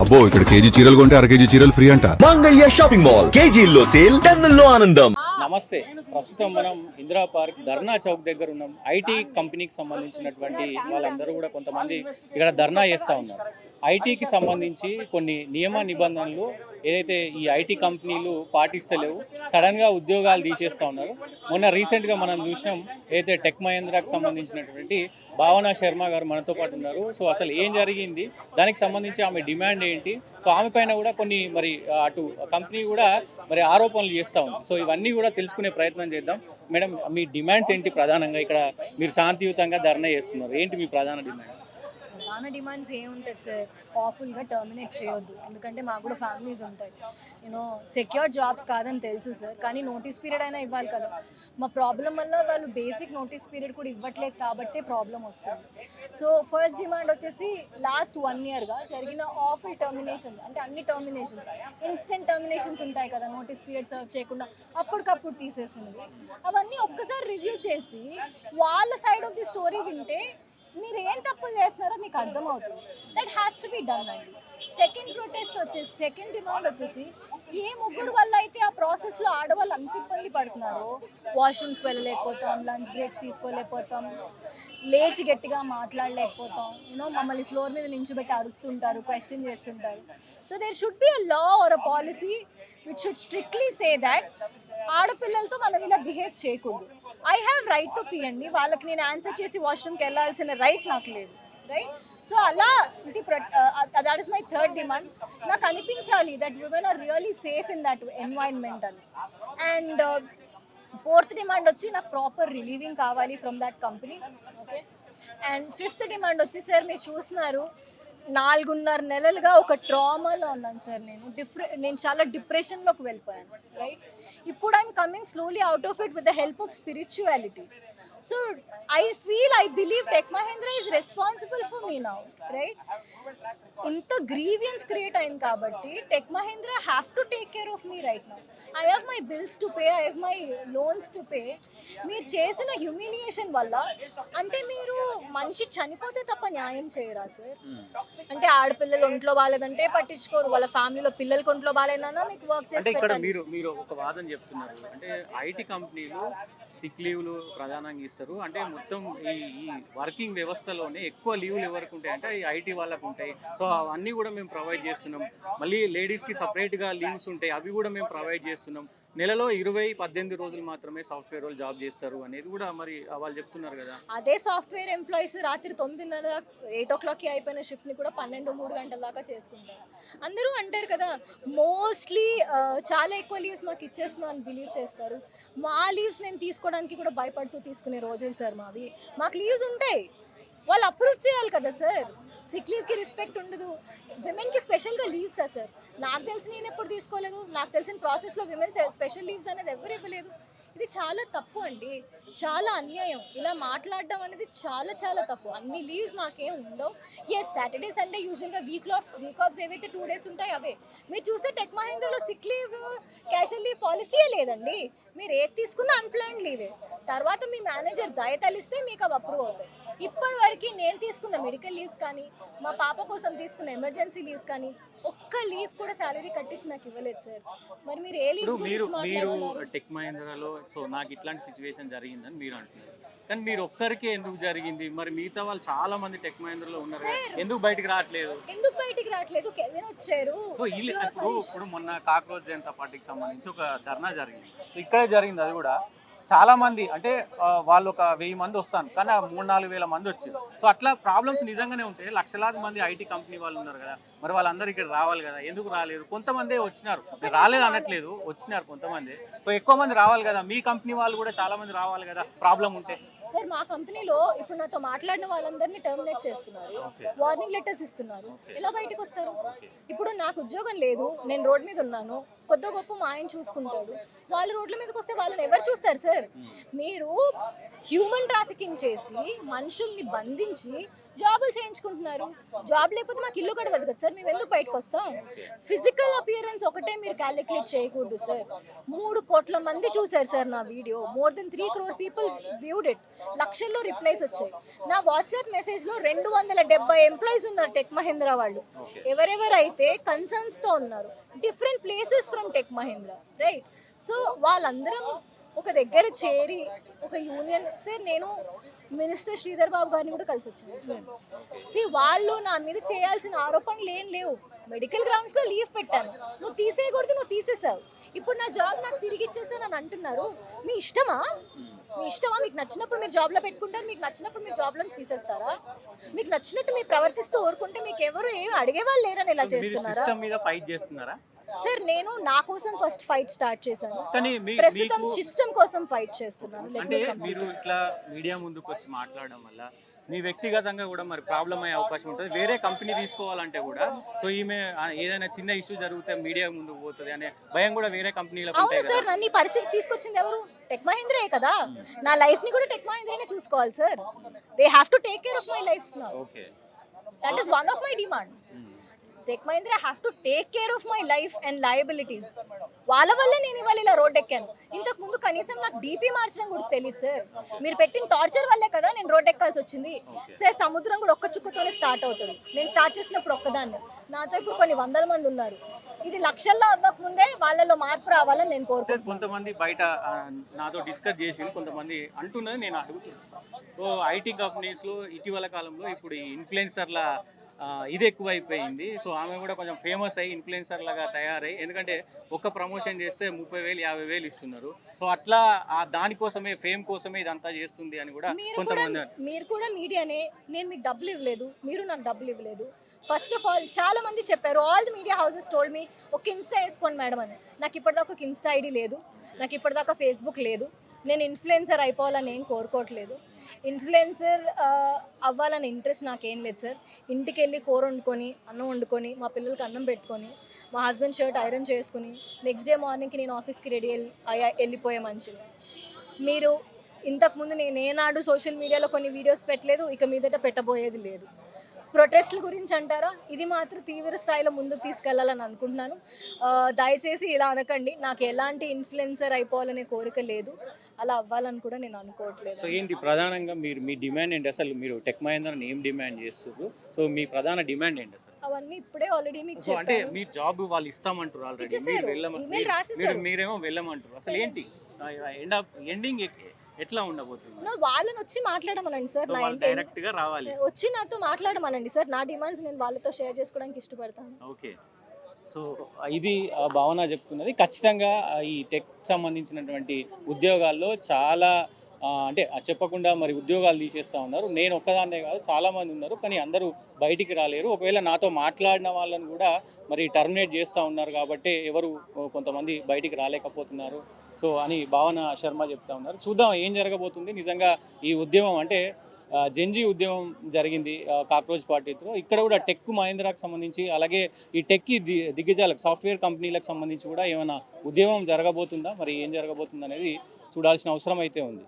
అబ్బో ఇక్కడ కేజీ చీరలు కొంటే అర కేజీ చీరలు ఫ్రీ అంట. మంగళ్య షాపింగ్ మాల్, కేజీల్లో సేల్, టన్నుల్లో ఆనందం. నమస్తే. ప్రస్తుతం మనం ఇందిరా పార్క్ ధర్నా చౌక్ దగ్గర ఉన్నాం. ఐటీ కంపెనీకి సంబంధించినటువంటి వాళ్ళందరూ కూడా కొంతమంది ఇక్కడ ధర్నా చేస్తూ ఉన్నారు. ఐటీకి సంబంధించి కొన్ని నియమ నిబంధనలు ఏదైతే ఈ ఐటీ కంపెనీలు పాటిస్తలేవు, సడన్గా ఉద్యోగాలు తీసేస్తూ ఉన్నారు. మొన్న రీసెంట్గా మనం చూసినాం, ఏదైతే టెక్ మహేంద్రాకి సంబంధించినటువంటి భావన శర్మ గారు మనతో పాటు ఉన్నారు. సో అసలు ఏం జరిగింది, దానికి సంబంధించి ఆమె డిమాండ్ ఏంటి, సో ఆమె పైన కూడా కొన్ని మరి అటు కంపెనీ కూడా మరి ఆరోపణలు చేస్తూ ఉంది. సో ఇవన్నీ కూడా తెలుసుకునే ప్రయత్నం చేద్దాం. మేడం, మీ డిమాండ్స్ ఏంటి? ప్రధానంగా ఇక్కడ మీరు శాంతియుతంగా ధర్నా చేస్తున్నారు, ఏంటి మీ ప్రధాన డిమాండ్? ప్రధాన డిమాండ్స్ ఏముంటుంది సార్, ఆఫుల్గా టర్మినేట్ చేయొద్దు, ఎందుకంటే మాకు కూడా ఫ్యామిలీస్ ఉంటాయి. సెక్యూర్ జాబ్స్ కాదని తెలుసు సార్, కానీ నోటీస్ పీరియడ్ అయినా ఇవ్వాలి కదా. మా ప్రాబ్లం వల్ల వాళ్ళు బేసిక్ నోటీస్ పీరియడ్ కూడా ఇవ్వట్లేదు కాబట్టే ప్రాబ్లం వస్తుంది. సో ఫస్ట్ డిమాండ్ వచ్చేసి లాస్ట్ 1 yearగా జరిగిన ఆఫుల్ టర్మినేషన్స్, అంటే అన్ని టర్మినేషన్స్ ఇన్స్టెంట్ టర్మినేషన్స్ ఉంటాయి కదా, నోటీస్ పీరియడ్ సర్వ్ చేయకుండా అప్పటికప్పుడు తీసేసింది. అవన్నీ ఒక్కసారి రివ్యూ చేసి వాళ్ళ సైడ్ ఆఫ్ ది స్టోరీ వింటే మీరు ఏం తప్పులు చేస్తున్నారో మీకు అర్థమవుతుంది. That has to be done అండి. సెకండ్ డిమాండ్ వచ్చేసి ఏ ముగ్గురు వల్ల అయితే ఆ ప్రాసెస్లో ఆడవాళ్ళు అంత ఇబ్బంది పడుతున్నారో, వాష్రూమ్స్కి వెళ్ళలేకపోతాం, లంచ్ బ్రేక్స్ తీసుకోలేకపోతాం, లేచి గట్టిగా మాట్లాడలేకపోతాం, మమ్మల్ని ఫ్లోర్ మీద నించోబెట్టి అరుస్తుంటారు, క్వశ్చన్ చేస్తుంటారు. So there should be a law or a policy which should strictly say that ఆడపిల్లలతో మనం ఇలా బిహేవ్ చేయకూడదు. I have right to pee అండి, వాళ్ళకి నేను ఆన్సర్ చేసి వాష్రూమ్కి వెళ్ళాల్సిన రైట్ నాకు లేదు, రైట్? సో అలా that is my third demand. నాకు అనిపించాలి that women are really safe in that environment అని. అండ్ ఫోర్త్ డిమాండ్ వచ్చి నాకు ప్రాపర్ రిలీవింగ్ కావాలి from that company. Okay. And fifth demand వచ్చి, సార్ మీరు చూస్తున్నారు 4.5 నెలలుగా ఒక ట్రామాలో ఉన్నాను సార్. నేను చాలా డిప్రెషన్లోకి వెళ్ళిపోయాను, రైట్? ఇప్పుడు I'm coming slowly out of it with the help of spirituality. So I believe tech Mahindra is responsible for me now, right? ఇంత గ్రీవియన్స్ క్రియేట్ అయింది కాబట్టి tech Mahindra have to take care of me right now. I have my bills to pay, I have my loans to pay. మీరు చేసిన humiliation వల్ల, అంటే మీరు మనిషి చనిపోతే తప్ప న్యాయం చేయరా సార్? అంటే ఆడపిల్లలు ఒంట్లో బాగాలేదంటే పట్టించుకోరు, వాళ్ళ ఫ్యామిలీలో పిల్లలకి ఒంట్లో బాగాలేదన్నా మీకు వర్క్ చేసి ఇక్కడ పెట్టాలి. మీరు ఒక వాదన చెప్తున్నారు, అంటే ఐటీ కంపెనీలు సిక్ లీవ్లు ప్రధానంగా ఇస్తారు, అంటే మొత్తం ఈ వర్కింగ్ వ్యవస్థలోనే ఎక్కువ లీవ్లు ఎవరికి ఉంటాయి అంటే ఈ ఐటీ వాళ్ళకు ఉంటాయి. సో అవన్నీ కూడా మేము ప్రొవైడ్ చేస్తున్నాం. మళ్ళీ లేడీస్కి సపరేట్గా లీవ్స్ ఉంటాయి, అవి కూడా మేము ప్రొవైడ్ చేస్తున్నాం. నెలలో 20-18 రోజులు మాత్రమే సాఫ్ట్వేర్ వాళ్ళు జాబ్ చేస్తారు అనేది కూడా మరి వాళ్ళు చెప్తున్నారు కదా. అదే సాఫ్ట్వేర్ ఎంప్లాయీస్ రాత్రి 9:30 8 o'clockకి అయిపోయిన షిఫ్ట్ని కూడా 12-3 గంటల దాకా చేసుకుంటారు. అందరూ అంటారు కదా, మోస్ట్లీ చాలా ఎక్కువ లీవ్స్ మాకు ఇచ్చేస్తున్నాం అని బిలీవ్ చేస్తారు. మా లీవ్స్ నేను తీసుకోవడానికి కూడా భయపడుతూ తీసుకునే రోజులు సార్ మావి. మాకు లీవ్స్ ఉంటాయి, వాళ్ళు అప్రూవ్ చేయాలి కదా సార్. సిక్ లీవ్కి రెస్పెక్ట్ ఉండదు, విమెన్కి స్పెషల్గా లీవ్సా సార్? నాకు తెలిసి నేను ఎప్పుడు తీసుకోలేదు, నాకు తెలిసిన ప్రాసెస్లో విమెన్ స్పెషల్ లీవ్స్ అనేది ఎవరు ఇవ్వలేదు. ఇది చాలా తప్పు అండి, చాలా అన్యాయం. ఇలా మాట్లాడడం అనేది చాలా చాలా తప్పు. అన్ని లీవ్స్ మాకేం ఉండవు. ఎస్, సాటర్డే సండే యూజువల్గా వీక్ ఆఫ్స్ ఏవైతే 2 days ఉంటాయి అవే. మీరు చూస్తే టెక్ మహేంద్రలో సిక్ లీవ్, క్యాషువల్ లీవ్ పాలసీయే లేదండి. మీరు ఏది తీసుకున్నా అన్ప్లాన్డ్ లీవే. తర్వాత మీ మేనేజర్ దయతలిస్తే మీకు అవి అప్రూవ్ అవుతాయి. ఇప్పటి వరకు నేను తీసుకున్న మెడికల్ లీవ్స్ కానీ, మా పాప కోసం తీసుకున్న ఎమర్జెన్సీ లీవ్స్ కానీ, ఒక్క లీవ్ కూడా శాలరీ కట్టించి నాకు ఇవ్వలేదు సార్. మరి మీరు ఏ లీవ్స్ గురించి మాట్లాడుతున్నారు? టెక్ మహేంద్రలో సో నాకు ఇట్లాంటి సిచ్యువేషన్ జరిగిందని మీరు అంటున్నారు, కానీ మీరు ఒక్కరికే ఎందుకు జరిగింది? మరి మిగతా వాళ్ళు చాలా మంది టెక్ మహేంద్రలో ఉన్నారు, ఎందుకు బయటికి రావట్లేదు? కెవిన్ వచ్చారు. సో ఇప్పుడు మొన్న కాక్రోచ్ జనతా పార్టీకి సంబంధించి ఒక ధర్నా జరిగింది, ఇక్కడే జరిగింది. అది కూడా చాలా మంది, అంటే వాళ్ళు ఒక 1000 మంది వస్తాను, కానీ 3-4 వేల మంది వచ్చారు. సో అట్లా ప్రాబ్లమ్స్ నిజంగానే ఉంటాయి. లక్షలాది మంది ఐటీ కంపెనీ వాళ్ళు ఉన్నారు కదా, మరి వాళ్ళందరూ ఇక్కడ రావాలి కదా, ఎందుకు రాలేదు? కొంతమంది వచ్చినారు, రాలేదు అనట్లేదు, వచ్చినారు కొంతమంది. సో ఎక్కువ మంది రావాలి కదా, మీ కంపెనీ వాళ్ళు కూడా చాలా మంది రావాలి కదా, ప్రాబ్లం ఉంటే. సార్ మా కంపెనీలో ఇప్పుడు నాతో మాట్లాడిన వాళ్ళందరినీ టర్మినేట్ చేస్తున్నారు, వార్నింగ్ లెటర్స్ ఇస్తున్నారు. ఎలా బయటకు వస్తారు? ఇప్పుడు నాకు ఉద్యోగం లేదు, నేను రోడ్ మీద ఉన్నాను, కొద్ది గొప్ప మా ఆయన చూసుకుంటాడు. వాళ్ళు రోడ్ల మీదకి వస్తే వాళ్ళని ఎవరు చూస్తారు సార్? సార్. మీరు హ్యూమన్ ట్రాఫికింగ్ చేసి మనుషుల్ని బంధించి జాబులు చేయించుకుంటున్నారు. జాబ్ లేకపోతే మాకు ఇల్లు కూడా కదా సార్, మేము ఎందుకు బయటకు వస్తాం? ఫిజికల్ అపియరెన్స్ ఒకటే మీరు క్యాలిక్యులేట్ చేయకూడదు సార్. 3 కోట్ల మంది చూశారు సార్ నా video. More than 3 crore people viewed it. లక్షల్లో రిప్లైస్ వచ్చాయి. నా వాట్సాప్ మెసేజ్లో 270 ఎంప్లాయీస్ ఉన్నారు టెక్ మహీంద్రా వాళ్ళు. ఎవరెవరైతే కన్సర్న్స్తో ఉన్నారు, different places from tech Mahindra, right? So వాళ్ళందరం ఒక దగ్గర చేరి ఒక యూనియన్ సార్. నేను మినిస్టర్ శ్రీధర్ బాబు గారిని కూడా కలిసి వచ్చాను సార్. వాళ్ళు నా మీద చేయాల్సిన ఆరోపణలు ఏం లేవు. మెడికల్ గ్రౌండ్స్లో లీవ్ పెట్టాను, నువ్వు తీసేయకూడదు, నువ్వు తీసేసావు. ఇప్పుడు నా జాబ్ నాకు తిరిగి ఇచ్చేసాను అని అంటున్నారు. మీ ఇష్టమా? మీ ఇష్టమా? మీకు నచ్చినప్పుడు మీరు జాబ్లో పెట్టుకుంటారు, మీకు నచ్చినప్పుడు మీరు జాబ్లో నుంచి తీసేస్తారా? మీకు నచ్చినట్టు మీరు ప్రవర్తిస్తూ ఊరుకుంటే మీకు ఎవరు ఏమి అడిగేవాళ్ళు లేరని ఇలా చేస్తున్నారా? సిస్టమ్ మీద ఫైట్ చేస్తున్నారా సార్? నేను నా కోసం ఫస్ట్ ఫైట్ స్టార్ట్ చేశాను, కానీ ప్రస్తుతం సిస్టమ్ కోసం ఫైట్ చేస్తున్నాను. అంటే మీరు ఇట్లా మీడియా ముందుకు వచ్చి మాట్లాడడం వల్ల మీ వ్యక్తిగతంగా కూడా మరి ప్రాబ్లం అయ్యే అవకాశం ఉంటుంది. వేరే కంపెనీ తీసుకోవాలంటే కూడా సో ఈమె ఏదైనా చిన్న ఇష్యూ జరిగితే మీడియా ముందుకు పోతుంది అనే భయం కూడా వేరే కంపెనీలకు అవును సార్. నన్ను ఈ పరిస్థితి తీసుకొచ్చింది ఎవరు? టెక్ మహీంద్రే కదా. నా లైఫ్ ని కూడా టెక్ మహీంద్రానే చూసుకోవాలి sir. They have to take care of my life now. Okay, that is one of my demand. Tech Mahindra have to take care of my life and liabilities. వాళ్ళ వల్లే నేను ఇవాళ ఇలా రోడ్ ఎక్కాను. ఇంతకు ముందు కనీసం నాకు డీపీ మార్చడం కూడా తెలియదు సార్. మీరు పెట్టిన టార్చర్ వల్లే కదా నేను రోడ్ ఎక్కాల్సి వచ్చింది సార్. సముద్రం కూడా ఒక్క చుక్కతోనే స్టార్ట్ అవుతుంది. నేను స్టార్ట్ చేసినప్పుడు ఒక్కదాన్ని, నాతో ఇప్పుడు కొన్ని 100 మంది ఉన్నారు. ఇది లక్షల్లో అవ్వకముందే వాళ్ళలో మార్పు రావాలని నేను కోరుకుంటున్నాను. కొంతమంది బయట నాతో డిస్కస్ చేసి కొంతమంది అంటున్నది నేను అడుగుతున్నాను. సో ఐటీ కంపెనీస్లో ఇటీవల కాలంలో ఇప్పుడు ఈ ఇన్ఫ్లుయెన్సర్ల ఇది ఎక్కువైపోయింది. సో ఆమె కూడా కొంచెం ఫేమస్ అయ్యి ఇన్ఫ్లుయెన్సర్ లాగా తయారై, ఎందుకంటే ఒక్క ప్రమోషన్ చేస్తే 30,000 50,000 ఇస్తున్నారు. సో అట్లా దానికోసమే ఫేమ్ కోసమే ఇదంతా చేస్తుంది అని కూడా కొంతమంది. మీరు కూడా మీడియానే, నేను మీకు డబ్బులు ఇవ్వలేదు, మీరు నాకు డబ్బులు ఇవ్వలేదు. ఫస్ట్ ఆఫ్ ఆల్ చాలా మంది చెప్పారు, all the media houses told me ఒక ఇన్స్టా వేసుకోండి మేడం అని. నాకు ఇప్పటిదాకా ఒక ఇన్స్టా ఐడి లేదు, నాకు ఇప్పటిదాకా ఫేస్బుక్ లేదు. నేను ఇన్ఫ్లుయెన్సర్ అయిపోవాలని ఏం కోరుకోవట్లేదు. ఇన్ఫ్లుయెన్సర్ అవ్వాలని ఇంట్రెస్ట్ నాకేం లేదు సార్. ఇంటికి వెళ్ళి కూర వండుకొని, అన్నం వండుకొని, మా పిల్లలకి అన్నం పెట్టుకొని, మా హస్బెండ్ షర్ట్ ఐరన్ చేసుకుని, నెక్స్ట్ డే మార్నింగ్కి నేను ఆఫీస్కి రెడీ వెళ్ళిపోయే మనిషిని. మీరు ఇంతకుముందు నేను ఏనాడు సోషల్ మీడియాలో కొన్ని వీడియోస్ పెట్టలేదు, ఇక మీదట పెట్టబోయేది లేదు. ప్రొటెస్ట్ల గురించి అంటారా? ఇది మాత్రం తీవ్ర స్థాయిలో ముందుకు తీసుకెళ్లాలని అనుకుంటున్నాను. దయచేసి ఇలా అనకండి. నాకు ఎలాంటి ఇన్ఫ్లుయెన్సర్ అయిపోవాలనే కోరిక లేదు, అలా అవ్వాలని కూడా నేను అనుకోవట్లేదు. సో ఏంటి ప్రధానంగా మీ డిమాండ్ ఏంటి? అసలు మీరు టెక్ మహీంద్రాని ఏం డిమాండ్ చేస్తారు? సో మీ ప్రధాన డిమాండ్ ఏంటి అసలు? అవన్నీ ఇప్పుడే ఆల్రెడీ మీకు సో అంటే చెప్పాను. మీ జాబ్ వాళ్ళు ఇస్తామంటారు ఆల్రెడీ, మీరేమో వెళ్ళమంటారు. అసలు ఏంటి ఎండింగ్ ఎట్లా ఉండబోతుంది? వాళ్ళని వచ్చి మాట్లాడమనండి సార్. నా డైరెక్ట్ గా రావాలి, వచ్చి నాతో మాట్లాడమనండి సార్. నా డిమాండ్స్ నేను వాళ్ళతో షేర్ చేసుకోవడానికి ఇష్టపడతాను. ఓకే. సో ఇది భావన చెప్తున్నది. ఖచ్చితంగా ఈ టెక్ సంబంధించినటువంటి ఉద్యోగాల్లో చాలా అంటే చెప్పకుండా మరి ఉద్యోగాలు తీసేస్తూ ఉన్నారు. నేను ఒక్కదాన్నే కాదు, చాలామంది ఉన్నారు, కానీ అందరూ బయటికి రాలేరు. ఒకవేళ నాతో మాట్లాడిన వాళ్ళని కూడా మరి టర్మినేట్ చేస్తూ ఉన్నారు కాబట్టి ఎవరు కొంతమంది బయటికి రాలేకపోతున్నారు. సో అని భావన శర్మ చెప్తా ఉన్నారు. చూద్దాం ఏం జరగబోతుంది. నిజంగా ఈ ఉద్యమం అంటే జెన్జీ ఉద్యమం జరిగింది కాక్రోచ్ పార్టీతో. ఇక్కడ కూడా టెక్ మహీంద్రాకు సంబంధించి, అలాగే ఈ టెక్ దిగ్గజాలకు సాఫ్ట్వేర్ కంపెనీలకు సంబంధించి కూడా ఏమైనా ఉద్యమం జరగబోతుందా, మరి ఏం జరగబోతుంది అనేది చూడాల్సిన అవసరం అయితే ఉంది.